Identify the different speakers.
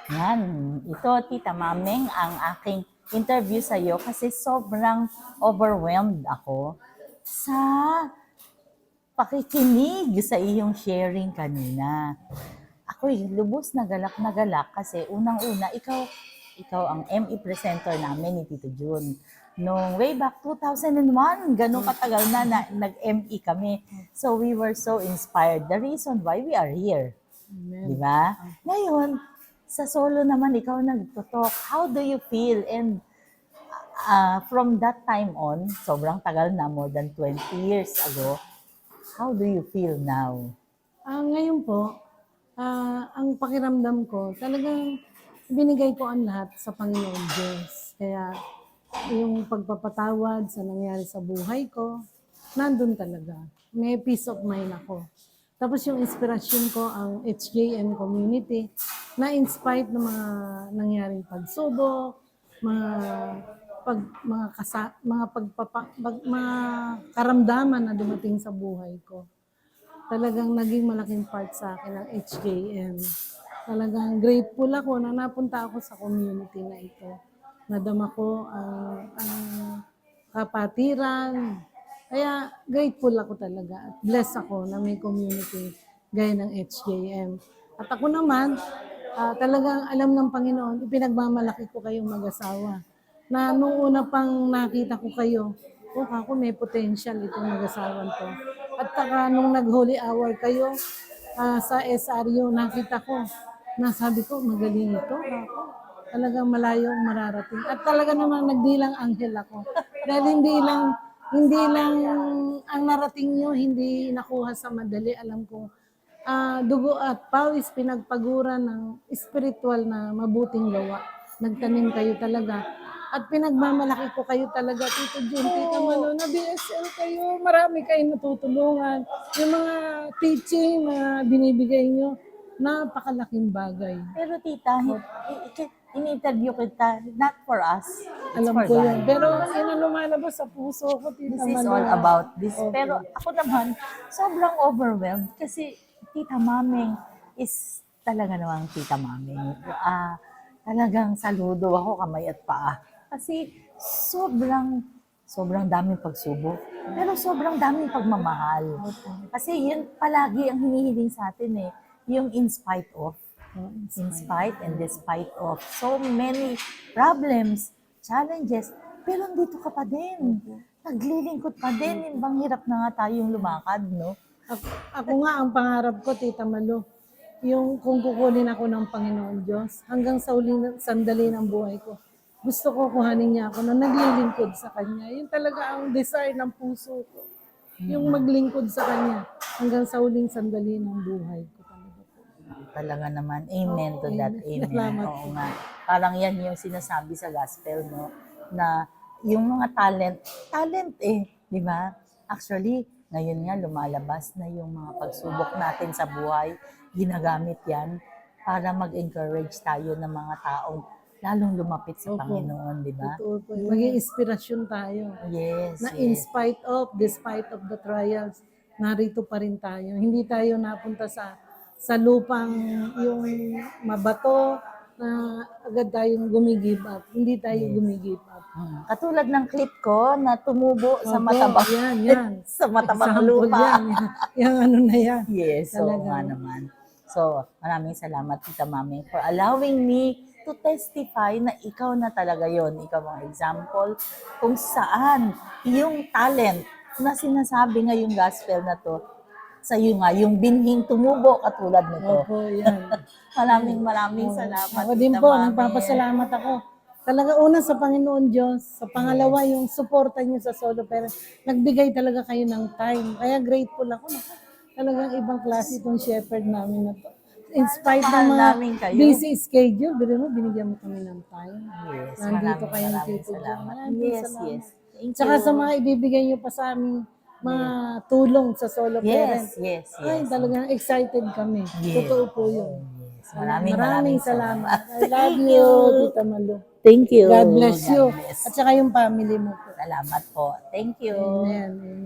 Speaker 1: Yan, ito Tita Mameng ang aking interview sa iyo kasi sobrang overwhelmed ako sa pakikinig sa iyong sharing kanina. Ako'y lubos na galak kasi unang-una ikaw ang ME presenter namin ni Tito Jun. Nung way back 2001, ganun katagal na nag-ME kami. So we were so inspired. The reason why we are here. Di ba? Ngayon, sa solo naman ikaw nagtutok. How do you feel? And from that time on, sobrang tagal na, more than 20 years ago, how do you feel now?
Speaker 2: Ngayon po, ang pakiramdam ko, talagang binigay ko ang lahat sa Panginoon Diyos. Kaya yung pagpapatawad sa nangyari sa buhay ko, nandun talaga. May peace of mind ako. Tapos yung inspirasyon ko, ang HJM community, na in spite ng mga nangyaring pagsubok, mga karamdaman na dumating sa buhay ko, talagang naging malaking part sa akin ang HJM. Talagang grateful ako na napunta ako sa community na ito. Nadama ko ang kapatiran. Kaya grateful ako talaga at blessed ako na may community gaya ng HJM. At ako naman, talagang alam ng Panginoon, ipinagmamalaki ko kayong mag-asawa. Na nung una pang nakita ko kayo, ako may potential itong mag-asawan to. At saka nung nag-holy hour kayo sa SRU, nakita ko, nasabi ko, magaling ito. Talagang malayo ang mararating. At talaga naman nagdilang anghel ako. Dahil hindi lang ang narating nyo, hindi nakuha sa madali. Alam ko, dugo at pawis pinagpaguran ng spiritual na mabuting gawa. Nagtanim kayo talaga. At pinagmamalaki ko kayo talaga, Tito Jun, Tita Malo, na BSL kayo. Marami kayong natutulungan. Yung mga teaching na binibigay nyo, napakalaking bagay.
Speaker 1: Pero tita, in-interview kita, not for us. It's
Speaker 2: Alam
Speaker 1: for
Speaker 2: ko
Speaker 1: God.
Speaker 2: yun. Pero yun ang lumalabas sa puso ko, Tita
Speaker 1: This is
Speaker 2: Malo.
Speaker 1: all about this.
Speaker 2: Okay.
Speaker 1: Pero ako naman, sobrang overwhelmed kasi Tita Mameng is talaga namang Tita Mameng. Talagang saludo ako, kamay at paa. Kasi sobrang daming pagsubok. Pero sobrang daming pagmamahal. Kasi yun palagi ang hinihiling sa atin eh. Yung in spite of. In spite and despite of so many problems, challenges, pero andito ka pa din. Naglilingkod pa din. Bang hirap na nga tayong lumakad, no?
Speaker 2: Ako nga, ang pangarap ko, Tita Malo, yung kung kukunin ako ng Panginoon Diyos, hanggang sa uling sandali ng buhay ko, gusto ko kuhanin niya ako na naglilingkod sa Kanya. Yun talaga ang desire ng puso ko. Yung maglingkod sa Kanya hanggang sa uling sandali ng buhay ko.
Speaker 1: Talaga naman. Amen to that. Amen.
Speaker 2: Salamat
Speaker 1: Oo nga. Parang yan yung sinasabi sa gospel, no? Na yung mga talent eh, di ba? Actually, ngayon nga lumalabas na yung mga pagsubok natin sa buhay, ginagamit yan para mag-encourage tayo ng mga taong lalong lumapit sa Panginoon, di ba?
Speaker 2: Totoo po. Maging inspirasyon tayo.
Speaker 1: Yes,
Speaker 2: Na in
Speaker 1: yes.
Speaker 2: spite of, despite of the trials, narito pa rin tayo. Hindi tayo napunta sa lupang yung mabato na agad tayong gumigive up. Hindi tayo gumigive up.
Speaker 1: Katulad ng clip ko na tumubo sa
Speaker 2: Opo,
Speaker 1: matabang
Speaker 2: yan.
Speaker 1: sa matabang
Speaker 2: Example
Speaker 1: lupa.
Speaker 2: Yan. Yung ano na yan.
Speaker 1: Yes, so
Speaker 2: Talaga.
Speaker 1: nga naman. So, maraming salamat Tita Mami for allowing me to testify na ikaw na talaga yon. Ikaw ang example kung saan yung talent na sinasabi ngayong gospel na to, sa iyo nga, yung binhing tumubo katulad nito.
Speaker 2: Opo, yan.
Speaker 1: Maraming salamat.
Speaker 2: Ako din
Speaker 1: Tita
Speaker 2: po,
Speaker 1: Mami.
Speaker 2: nagpapasalamat ako. Talaga una sa Panginoon Diyos, sa pangalawa yung suporta niyo sa solo parent. Nagbigay talaga kayo ng time. Kaya grateful ako. Talagang ibang klase itong shepherd namin na to. In spite ng
Speaker 1: Mahal
Speaker 2: mga
Speaker 1: namin kayo.
Speaker 2: busy schedule, binigyan mo kami ng time.
Speaker 1: Yes,
Speaker 2: Nandito kayong
Speaker 1: maraming
Speaker 2: Tito John.
Speaker 1: salamat.
Speaker 2: Maraming
Speaker 1: Yes,
Speaker 2: salamat.
Speaker 1: yes. Thank
Speaker 2: Tsaka
Speaker 1: you.
Speaker 2: sa mga ibibigay niyo pa sa amin, mga tulong sa solo parent.
Speaker 1: Yes.
Speaker 2: Ay, talagang excited kami.
Speaker 1: Yes.
Speaker 2: Totoo po yun.
Speaker 1: Yes. Maraming
Speaker 2: salamat. I love
Speaker 1: Thank
Speaker 2: you,
Speaker 1: you.
Speaker 2: Tita Malu.
Speaker 1: Thank you.
Speaker 2: God bless you.
Speaker 1: God bless.
Speaker 2: At saka yung family mo po.
Speaker 1: Salamat po. Thank you.
Speaker 2: Amen.